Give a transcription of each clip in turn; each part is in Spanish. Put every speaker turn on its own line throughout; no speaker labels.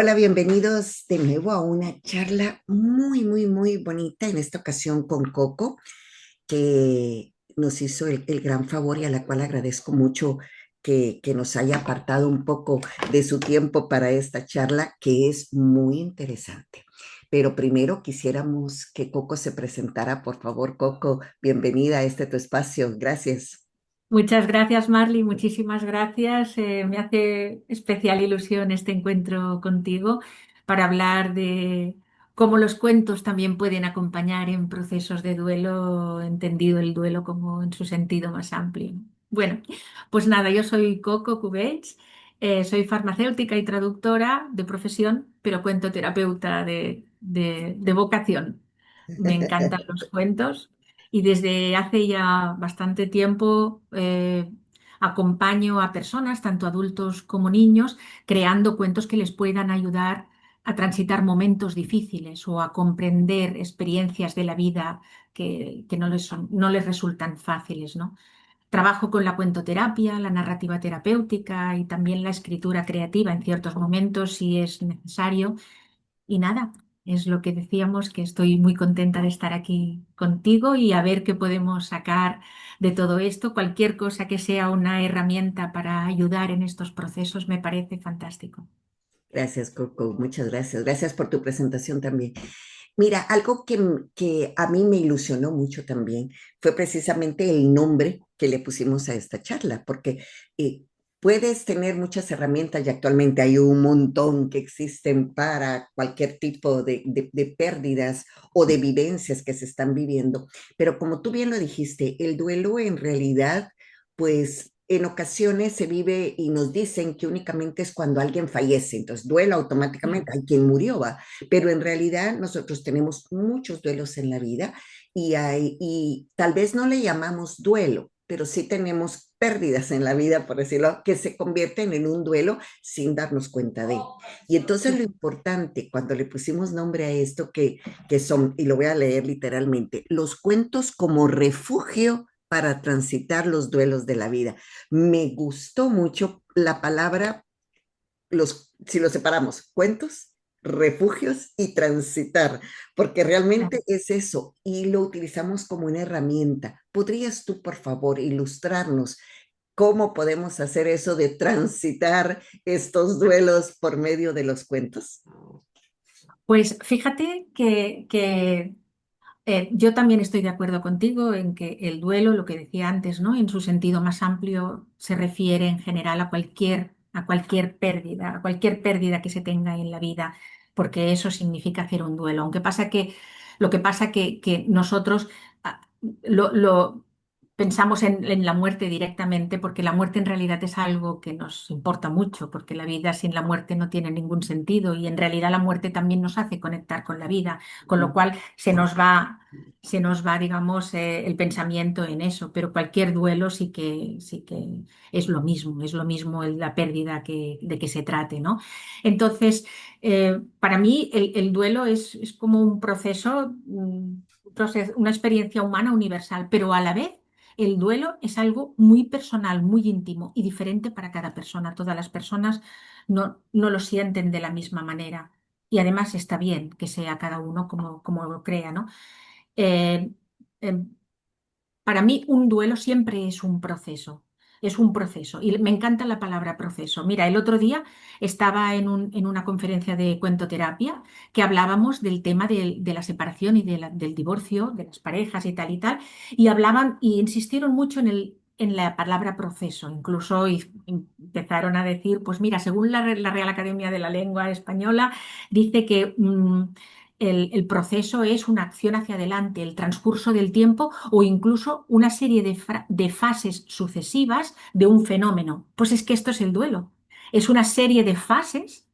Hola, bienvenidos de nuevo a una charla muy, muy, muy bonita, en esta ocasión con Coco, que nos hizo el gran favor y a la cual agradezco mucho que nos haya apartado un poco de su tiempo para esta charla, que es muy interesante. Pero primero quisiéramos que Coco se presentara. Por favor, Coco, bienvenida a este tu espacio. Gracias.
Muchas gracias, Marly, muchísimas gracias. Me hace especial ilusión este encuentro contigo para hablar de cómo los cuentos también pueden acompañar en procesos de duelo, entendido el duelo como en su sentido más amplio. Bueno, pues nada, yo soy Coco Cubells, soy farmacéutica y traductora de profesión, pero cuentoterapeuta de vocación. Me encantan los cuentos. Y desde hace ya bastante tiempo acompaño a personas, tanto adultos como niños, creando cuentos que les puedan ayudar a transitar momentos difíciles o a comprender experiencias de la vida que no les resultan fáciles, ¿no? Trabajo con la cuentoterapia, la narrativa terapéutica y también la escritura creativa en ciertos momentos si es necesario. Y nada, es lo que decíamos, que estoy muy contenta de estar aquí contigo y a ver qué podemos sacar de todo esto. Cualquier cosa que sea una herramienta para ayudar en estos procesos me parece fantástico.
Gracias, Coco. Muchas gracias. Gracias por tu presentación también. Mira, algo que a mí me ilusionó mucho también fue precisamente el nombre que le pusimos a esta charla, porque eh, puedes tener muchas herramientas y actualmente hay un montón que existen para cualquier tipo de pérdidas o de vivencias que se están viviendo, pero como tú bien lo dijiste, el duelo en realidad, pues en ocasiones se vive y nos dicen que únicamente es cuando alguien fallece, entonces duelo automáticamente, hay quien murió, va, pero en realidad nosotros tenemos muchos duelos en la vida y tal vez no le llamamos duelo, pero sí tenemos pérdidas en la vida, por decirlo, que se convierten en un duelo sin darnos cuenta de. Y entonces lo importante, cuando le pusimos nombre a esto, que son, y lo voy a leer literalmente, los cuentos como refugio para transitar los duelos de la vida. Me gustó mucho la palabra, si los separamos, cuentos, refugios y transitar, porque realmente es eso y lo utilizamos como una herramienta. ¿Podrías tú, por favor, ilustrarnos cómo podemos hacer eso de transitar estos duelos por medio de los cuentos?
Pues fíjate que yo también estoy de acuerdo contigo en que el duelo, lo que decía antes, ¿no? En su sentido más amplio, se refiere en general a cualquier pérdida que se tenga en la vida, porque eso significa hacer un duelo. Aunque pasa que, lo que pasa que nosotros ah, lo pensamos en la muerte directamente, porque la muerte en realidad es algo que nos importa mucho, porque la vida sin la muerte no tiene ningún sentido y en realidad la muerte también nos hace conectar con la vida, con lo cual digamos, el pensamiento en eso, pero cualquier duelo sí que es lo mismo la pérdida de que se trate, ¿no? Entonces, para mí el duelo es como un proceso, una experiencia humana universal, pero a la vez el duelo es algo muy personal, muy íntimo y diferente para cada persona. Todas las personas no lo sienten de la misma manera. Y además está bien que sea cada uno como lo crea, ¿no? Eh, eh, para mí un duelo siempre es un proceso y me encanta la palabra proceso. Mira, el otro día estaba en una conferencia de cuentoterapia que hablábamos del tema de la separación y del divorcio, de las parejas y tal, y hablaban y insistieron mucho en la palabra proceso. Incluso empezaron a decir, pues mira, según la Real Academia de la Lengua Española, dice que el proceso es una acción hacia adelante, el transcurso del tiempo o incluso una serie de fases sucesivas de un fenómeno. Pues es que esto es el duelo. Es una serie de fases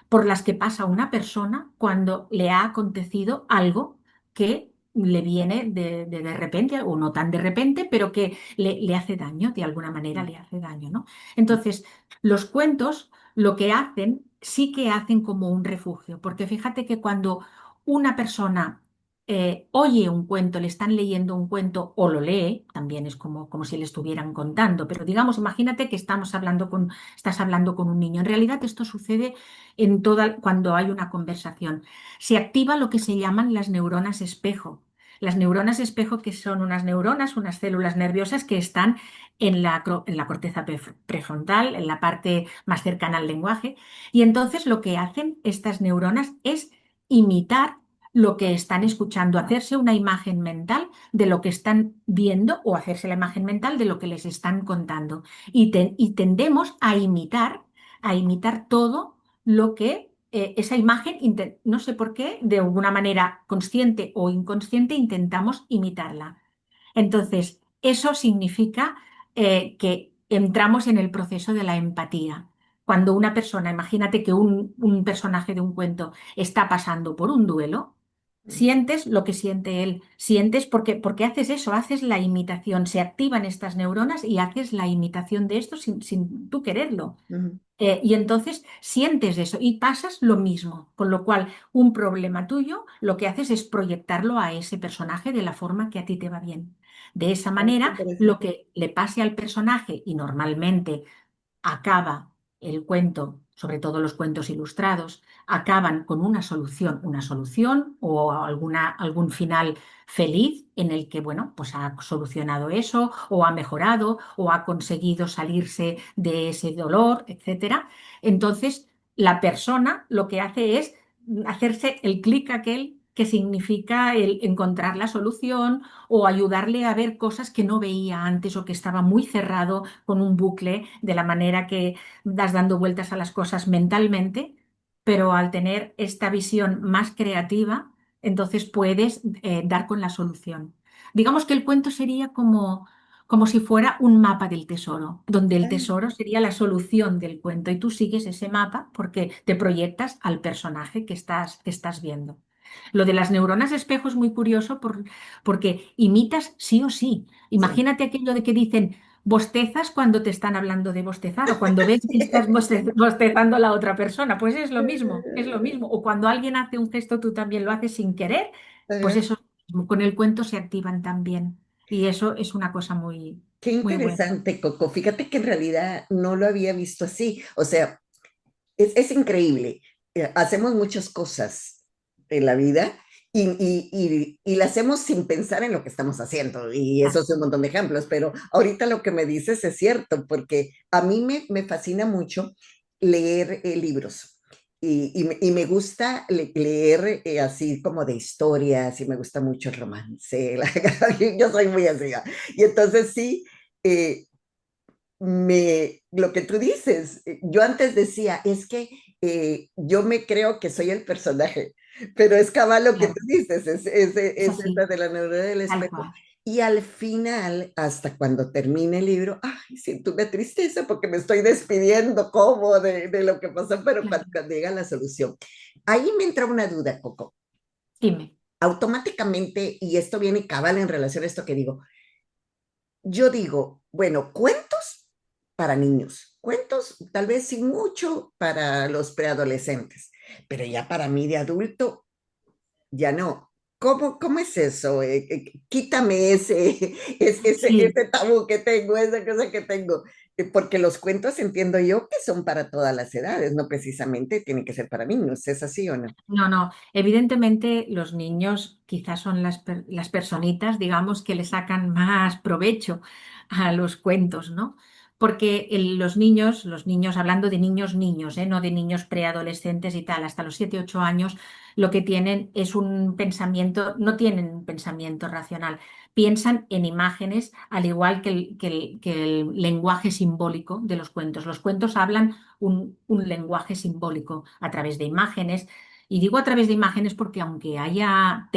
por las que pasa una persona cuando le ha acontecido algo que le viene de repente, o no tan de repente, pero que le hace daño, de alguna manera le hace daño, ¿no? Entonces, los cuentos lo que hacen, sí que hacen como un refugio, porque fíjate que cuando una persona oye un cuento, le están leyendo un cuento o lo lee, también es como si le estuvieran contando, pero digamos, imagínate que estás hablando con un niño. En realidad esto sucede cuando hay una conversación. Se activa lo que se llaman las neuronas espejo. Las neuronas espejo, que son unas neuronas, unas células nerviosas que están en la corteza prefrontal, en la parte más cercana al lenguaje, y entonces lo que hacen estas neuronas es imitar lo que están escuchando, hacerse una imagen mental de lo que están viendo o hacerse la imagen mental de lo que les están contando. Y tendemos a imitar todo lo que esa imagen, no sé por qué, de alguna manera consciente o inconsciente, intentamos imitarla. Entonces, eso significa que entramos en el proceso de la empatía. Cuando una persona, imagínate que un personaje de un cuento está pasando por un duelo, sientes lo que siente él, sientes porque haces eso, haces la imitación, se activan estas neuronas y haces la imitación de esto sin tú quererlo.
Ujú.
Y entonces sientes eso y pasas lo mismo, con lo cual un problema tuyo lo que haces es proyectarlo a ese personaje de la forma que a ti te va bien. De esa
Ay, qué
manera, lo
interesante.
que le pase al personaje, y normalmente acaba el cuento, sobre todo los cuentos ilustrados, acaban con una solución o algún final feliz en el que, bueno, pues ha solucionado eso o ha mejorado o ha conseguido salirse de ese dolor, etcétera. Entonces, la persona lo que hace es hacerse el clic aquel que significa el encontrar la solución o ayudarle a ver cosas que no veía antes o que estaba muy cerrado con un bucle de la manera que das dando vueltas a las cosas mentalmente, pero al tener esta visión más creativa, entonces puedes dar con la solución. Digamos que el cuento sería como si fuera un mapa del tesoro, donde el
Ah,
tesoro sería la solución del cuento y tú sigues ese mapa porque te proyectas al personaje que estás viendo. Lo de las neuronas espejo es muy curioso porque imitas sí o sí.
sí.
Imagínate aquello de que dicen, bostezas cuando te están hablando de bostezar o cuando ves que estás bostezando a la otra persona. Pues es lo mismo, es lo mismo. O cuando alguien hace un gesto, tú también lo haces sin querer, pues
Ajá.
eso es lo mismo. Con el cuento se activan también. Y eso es una cosa muy,
Qué
muy buena.
interesante, Coco. Fíjate que en realidad no lo había visto así. O sea, es increíble. Hacemos muchas cosas en la vida y la hacemos sin pensar en lo que estamos haciendo. Y eso
Ah,
es un montón de ejemplos. Pero ahorita lo que me dices es cierto, porque a mí me fascina mucho leer libros. Y me gusta leer así como de historias y me gusta mucho el romance. Yo soy muy así. ¿Va? Y entonces sí, eh, lo que tú dices, yo antes decía, es que yo me creo que soy el personaje, pero es cabal lo que tú
claro,
dices,
es
es
así,
esta de la neurona del
tal
espejo.
cual.
Y al final, hasta cuando termine el libro, ay, siento una tristeza porque me estoy despidiendo como de lo que pasó, pero
Claro.
cuando llega la solución. Ahí me entra una duda, Coco.
Dime.
Automáticamente, y esto viene cabal en relación a esto que digo, yo digo, bueno, cuentos para niños, cuentos tal vez sin mucho para los preadolescentes, pero ya para mí de adulto, ya no. ¿Cómo es eso? Quítame
Sí.
ese tabú que tengo, esa cosa que tengo, porque los cuentos entiendo yo que son para todas las edades, no precisamente tienen que ser para niños, ¿es así o no?
No, no, evidentemente los niños quizás son las personitas, digamos, que le sacan más provecho a los cuentos, ¿no? Porque los niños, hablando de niños, niños, no de niños preadolescentes y tal, hasta los 7, 8 años, lo que tienen es un pensamiento, no tienen un pensamiento racional, piensan en imágenes, al igual que el lenguaje simbólico de los cuentos. Los cuentos hablan un lenguaje simbólico a través de imágenes y digo a través de imágenes porque aunque haya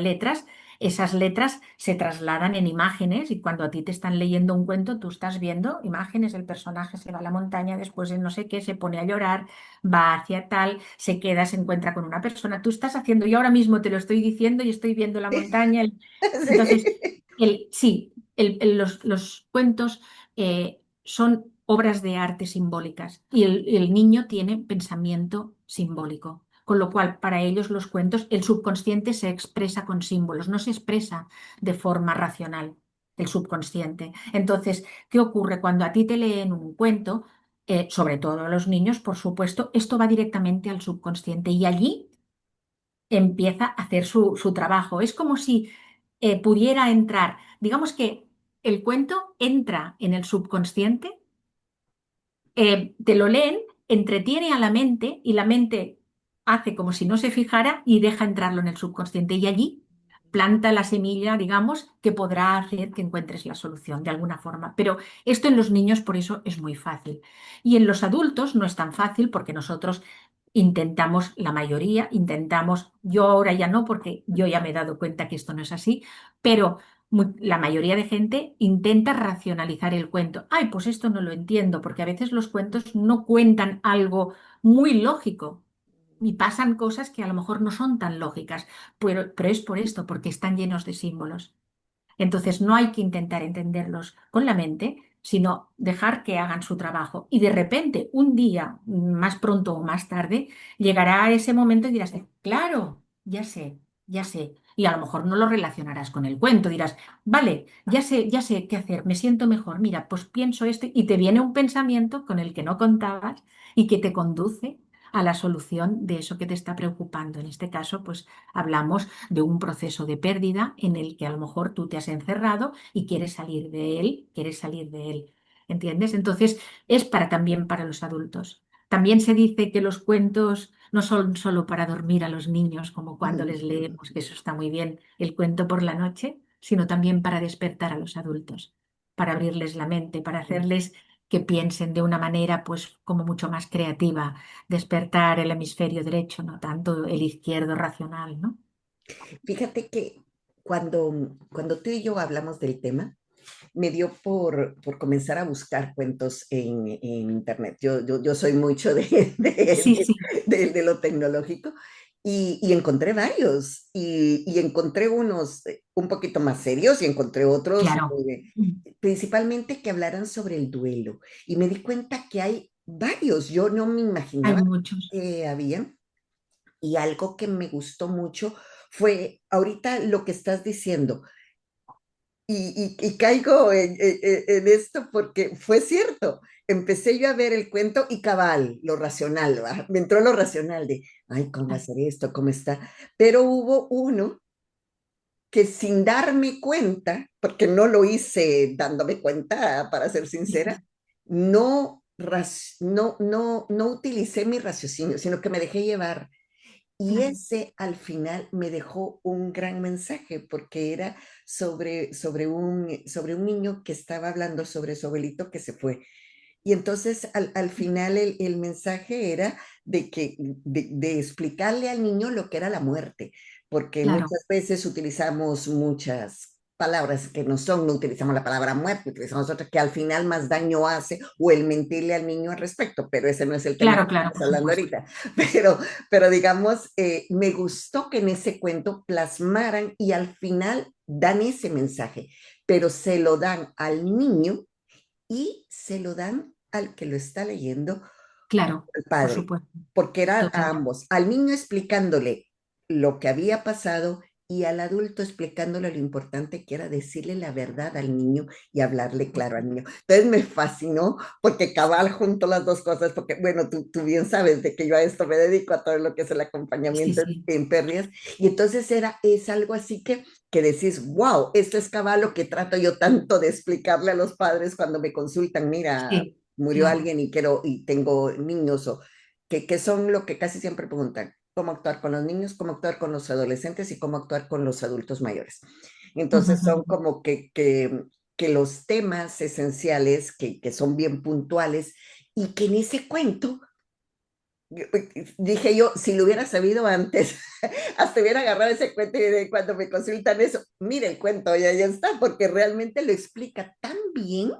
letras, esas letras se trasladan en imágenes y cuando a ti te están leyendo un cuento, tú estás viendo imágenes, el personaje se va a la montaña, después de no sé qué, se pone a llorar, va hacia tal, se queda, se encuentra con una persona. Tú estás haciendo, yo ahora mismo te lo estoy diciendo y estoy viendo la montaña. Entonces,
Sí.
sí, los cuentos son obras de arte simbólicas y el niño tiene pensamiento simbólico. con lo cual para ellos los cuentos, el subconsciente se expresa con símbolos, no se expresa de forma racional, el subconsciente. Entonces, ¿qué ocurre cuando a ti te leen un cuento? Sobre todo a los niños, por supuesto, esto va directamente al subconsciente y allí empieza a hacer su trabajo. Es como si pudiera entrar, digamos que el cuento entra en el subconsciente, te lo leen, entretiene a la mente y la mente hace como si no se fijara y deja entrarlo en el subconsciente y allí planta la semilla, digamos, que podrá hacer que encuentres la solución de alguna forma. Pero esto en los niños por eso es muy fácil. Y en los adultos no es tan fácil porque nosotros intentamos, la mayoría, intentamos, yo ahora ya no porque yo ya me he dado cuenta que esto no es así, pero la mayoría de gente intenta racionalizar el cuento. Ay, pues esto no lo entiendo, porque a veces los cuentos no cuentan algo muy lógico y pasan cosas que a lo mejor no son tan lógicas, pero es por esto, porque están llenos de símbolos. Entonces no hay que intentar entenderlos con la mente, sino dejar que hagan su trabajo. Y de repente, un día, más pronto o más tarde, llegará ese momento y dirás, claro, ya sé, ya sé. Y a lo mejor no lo relacionarás con el cuento, dirás, vale, ya sé qué hacer, me siento mejor, mira, pues pienso esto y te viene un pensamiento con el que no contabas y que te conduce a la solución de eso que te está preocupando. En este caso, pues hablamos de un proceso de pérdida en el que a lo mejor tú te has encerrado y quieres salir de él, quieres salir de él. ¿Entiendes? Entonces, es para también para los adultos. También se dice que los cuentos no son solo para dormir a los niños, como cuando les leemos, que eso está muy bien, el cuento por la noche, sino también para despertar a los adultos, para abrirles la mente, para hacerles que piensen de una manera pues como mucho más creativa, despertar el hemisferio derecho, no tanto el izquierdo racional, ¿no?
Fíjate que cuando tú y yo hablamos del tema, me dio por comenzar a buscar cuentos en internet. Yo soy mucho
Sí, sí,
de lo tecnológico y encontré varios y encontré unos un poquito más serios y encontré otros
claro.
principalmente que hablaran sobre el duelo. Y me di cuenta que hay varios, yo no me
Hay
imaginaba
muchos.
que había. Y algo que me gustó mucho fue ahorita lo que estás diciendo. Y caigo en esto porque fue cierto. Empecé yo a ver el cuento y cabal, lo racional, ¿va? Me entró lo racional de, ay, ¿cómo va a ser esto? ¿Cómo está? Pero hubo uno que sin darme cuenta, porque no lo hice dándome cuenta, para ser sincera, no utilicé mi raciocinio, sino que me dejé llevar. Y
Claro,
ese al final me dejó un gran mensaje porque era sobre un niño que estaba hablando sobre su abuelito que se fue. Y entonces al final el mensaje era de explicarle al niño lo que era la muerte, porque
claro,
muchas veces utilizamos muchas palabras que no son, no utilizamos la palabra muerte, utilizamos otra que al final más daño hace o el mentirle al niño al respecto, pero ese no es el tema que
claro, claro,
estamos
por
hablando
supuesto.
ahorita. Pero, pero digamos, me gustó que en ese cuento plasmaran y al final dan ese mensaje, pero se lo dan al niño y se lo dan al que lo está leyendo,
Claro,
al
por
padre,
supuesto.
porque era a
Totalmente.
ambos, al niño explicándole lo que había pasado y al adulto explicándole lo importante que era decirle la verdad al niño y hablarle claro al niño. Entonces me fascinó porque cabal junto las dos cosas, porque bueno, tú bien sabes de que yo a esto me dedico, a todo lo que es el
Sí,
acompañamiento
sí,
en pérdidas, y entonces es algo así que decís, wow, esto es cabal lo que trato yo tanto de explicarle a los padres cuando me consultan, mira,
sí,
murió
claro,
alguien y quiero y tengo niños o que son lo que casi siempre preguntan, cómo actuar con los niños, cómo actuar con los adolescentes y cómo actuar con los adultos mayores. Entonces son como que los temas esenciales que son bien puntuales y que en ese cuento dije yo, si lo hubiera sabido antes, hasta hubiera agarrado ese cuento y cuando me consultan eso, mire el cuento, ya está, porque realmente lo explica tan bien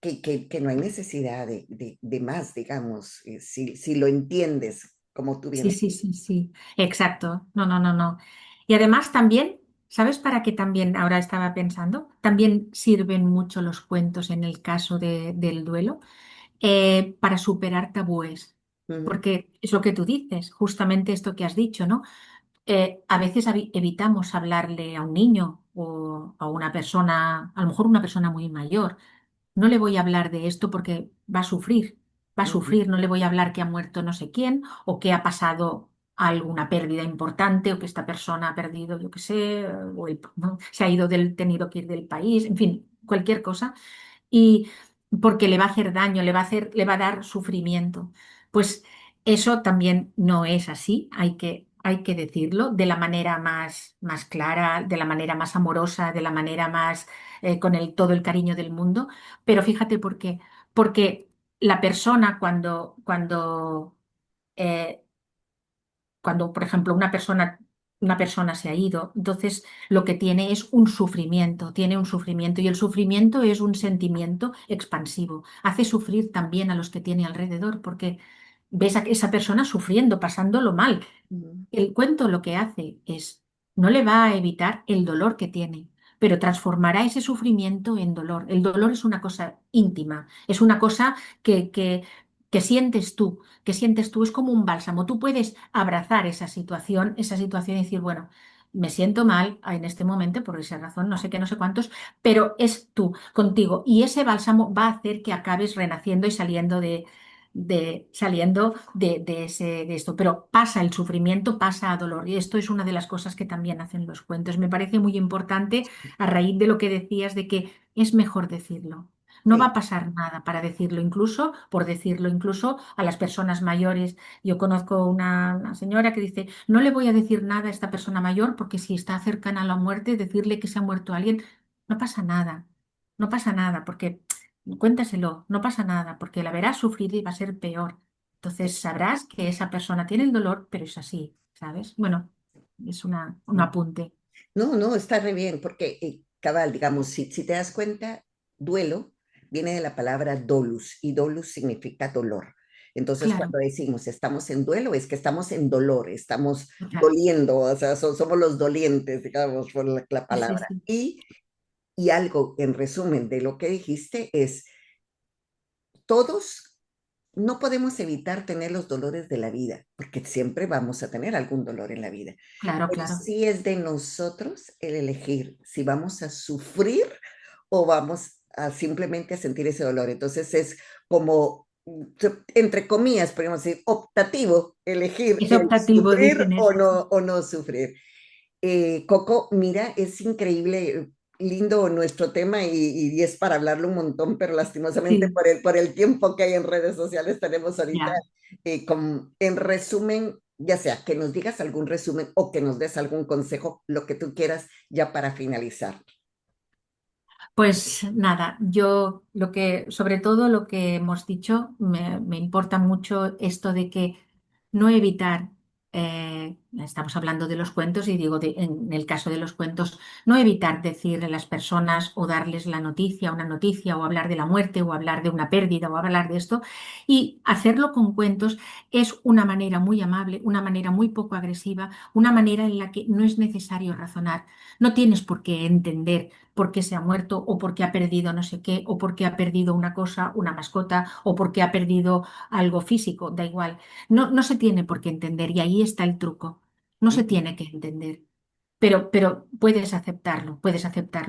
que no hay necesidad de más, digamos, si lo entiendes, como tú bien
sí,
sabes.
sí, sí, sí, exacto. No, no, no, no. Y además también, ¿sabes para qué también ahora estaba pensando? También sirven mucho los cuentos en el caso del duelo, para superar tabúes.
ujú,
porque es lo que tú dices, justamente esto que has dicho, ¿no? A veces evitamos hablarle a un niño o a una persona, a lo mejor una persona muy mayor. No le voy a hablar de esto porque va a
ujú,
sufrir, no le voy a hablar que ha muerto no sé quién o que ha pasado alguna pérdida importante o que esta persona ha perdido, yo qué sé, o ¿no? Se ha ido tenido que ir del país, en fin, cualquier cosa y porque le va a hacer daño, le va a dar sufrimiento. Pues eso también no es así, hay que decirlo de la manera más clara, de la manera más amorosa, de la manera más con todo el cariño del mundo. Pero fíjate por qué, porque la persona eh, cuando, por ejemplo, una persona se ha ido, entonces lo que tiene es un sufrimiento, tiene un sufrimiento y el sufrimiento es un sentimiento expansivo. Hace sufrir también a los que tiene alrededor porque ves a esa persona sufriendo, pasándolo mal.
ujú,
El cuento lo que hace es, no le va a evitar el dolor que tiene, pero transformará ese sufrimiento en dolor. El dolor es una cosa íntima, es una cosa que sientes tú, que sientes tú, es como un bálsamo. Tú puedes abrazar esa situación y decir, bueno, me siento mal en este momento por esa razón, no sé qué, no sé cuántos, pero es tú, contigo. Y ese bálsamo va a hacer que acabes renaciendo y de esto, pero pasa el sufrimiento, pasa a dolor. Y esto es una de las cosas que también hacen los cuentos. Me parece muy importante a raíz de lo que decías de que es mejor decirlo. No va
sí,
a pasar nada para decirlo, incluso por decirlo, incluso a las personas mayores. Yo conozco una señora que dice, no le voy a decir nada a esta persona mayor porque si está cercana a la muerte, decirle que se ha muerto alguien, no pasa nada, no pasa nada, porque cuéntaselo, no pasa nada, porque la verás sufrir y va a ser peor. Entonces sabrás que esa persona tiene el dolor, pero es así, ¿sabes? Bueno, es un
sí.
apunte.
No, no, está re bien, porque cabal, digamos, si te das cuenta, duelo viene de la palabra dolus, y dolus significa dolor. Entonces,
Claro,
cuando decimos estamos en duelo, es que estamos en dolor, estamos
total.
doliendo, o sea, somos los dolientes, digamos, por la
Sí, sí,
palabra.
sí.
Y algo, en resumen, de lo que dijiste es, todos no podemos evitar tener los dolores de la vida, porque siempre vamos a tener algún dolor en la vida.
Claro,
Pero
claro.
sí es de nosotros el elegir si vamos a sufrir o vamos a simplemente a sentir ese dolor. Entonces es como, entre comillas, podemos decir, optativo, elegir
Es
el
optativo,
sufrir
dicen eso. Sí,
o no sufrir. Coco, mira, es increíble, lindo nuestro tema y es para hablarlo un montón, pero lastimosamente
sí,
por el tiempo que hay en redes sociales tenemos ahorita,
ya.
en resumen, ya sea que nos digas algún resumen o que nos des algún consejo, lo que tú quieras, ya para finalizar.
Pues nada, yo sobre todo lo que hemos dicho, me importa mucho esto de que no evitar, estamos hablando de los cuentos y digo, en el caso de los cuentos, no evitar decirle a las personas o darles una noticia o hablar de la muerte o hablar de una pérdida o hablar de esto y hacerlo con cuentos es una manera muy amable, una manera muy poco agresiva, una manera en la que no es necesario razonar, no tienes por qué entender por qué se ha muerto o por qué ha perdido no sé qué o por qué ha perdido una cosa, una mascota o por qué ha perdido algo físico, da igual. No, no se tiene por qué entender y ahí está el truco. No se
Ujú,
tiene que entender. Pero puedes aceptarlo,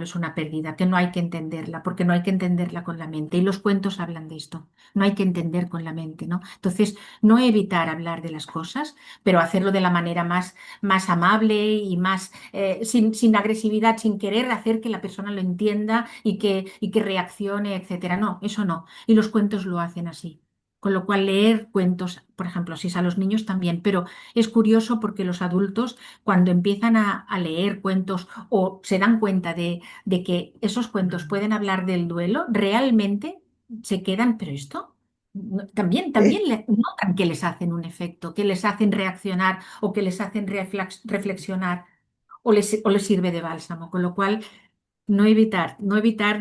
es una pérdida, que no hay que entenderla, porque no hay que entenderla con la mente. Y los cuentos hablan de esto, no hay que entender con la mente, ¿no? Entonces, no evitar hablar de las cosas, pero hacerlo de la manera más amable y más sin agresividad, sin querer hacer que la persona lo entienda y que reaccione, etcétera. No, eso no. Y los cuentos lo hacen así. Con lo cual, leer cuentos, por ejemplo, si es a los niños también, pero es curioso porque los adultos cuando empiezan a leer cuentos o se dan cuenta de que esos cuentos pueden hablar del duelo, realmente se quedan, pero esto también notan que les hacen un efecto, que les hacen reaccionar o que les hacen reflexionar o les sirve de bálsamo, con lo cual no evitar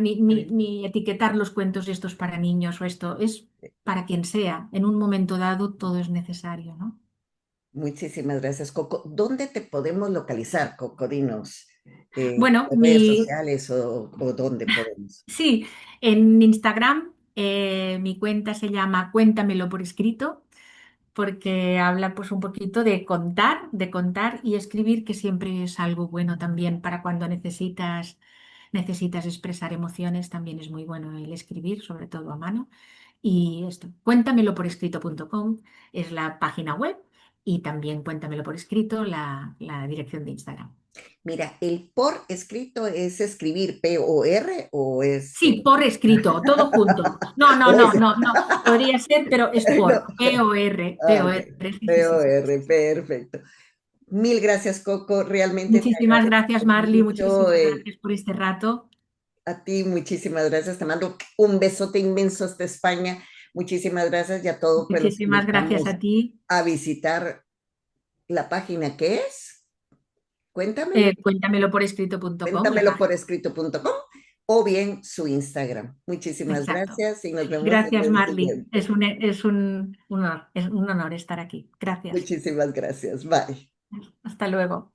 ni etiquetar los cuentos estos para niños o esto, es para quien sea, en un momento dado todo es necesario, ¿no?
Muchísimas gracias, Coco. ¿Dónde te podemos localizar, Coco? Dinos,
Bueno,
¿en redes sociales o dónde podemos?
sí, en Instagram mi cuenta se llama Cuéntamelo por escrito porque habla pues un poquito de contar y escribir, que siempre es algo bueno también para cuando necesitas expresar emociones, también es muy bueno el escribir, sobre todo a mano. Y esto, cuéntamelo por escrito.com es la página web y también cuéntamelo por escrito la dirección de Instagram.
Mira, el por escrito es escribir P-O-R o es...
Sí, por escrito, todo junto. No, no,
o
no,
es-
no, no. Podría ser, pero es
no.
por P-O-R,
Ah, ok.
P-O-R. Sí, sí, sí, sí.
P-O-R, perfecto. Mil gracias, Coco. Realmente te
Muchísimas gracias,
agradezco
Marly.
mucho.
Muchísimas gracias por este rato.
A ti, muchísimas gracias. Te mando un besote inmenso hasta España. Muchísimas gracias y a todos pues, los
Muchísimas gracias
invitamos
a ti.
a visitar la página que es, cuéntame,
Cuéntamelo por escrito.com, la
cuéntamelo por
página.
escrito.com o bien su Instagram. Muchísimas
Exacto.
gracias y nos vemos en
Gracias,
el
Marly.
siguiente.
Es un honor estar aquí. Gracias.
Muchísimas gracias. Bye.
Hasta luego.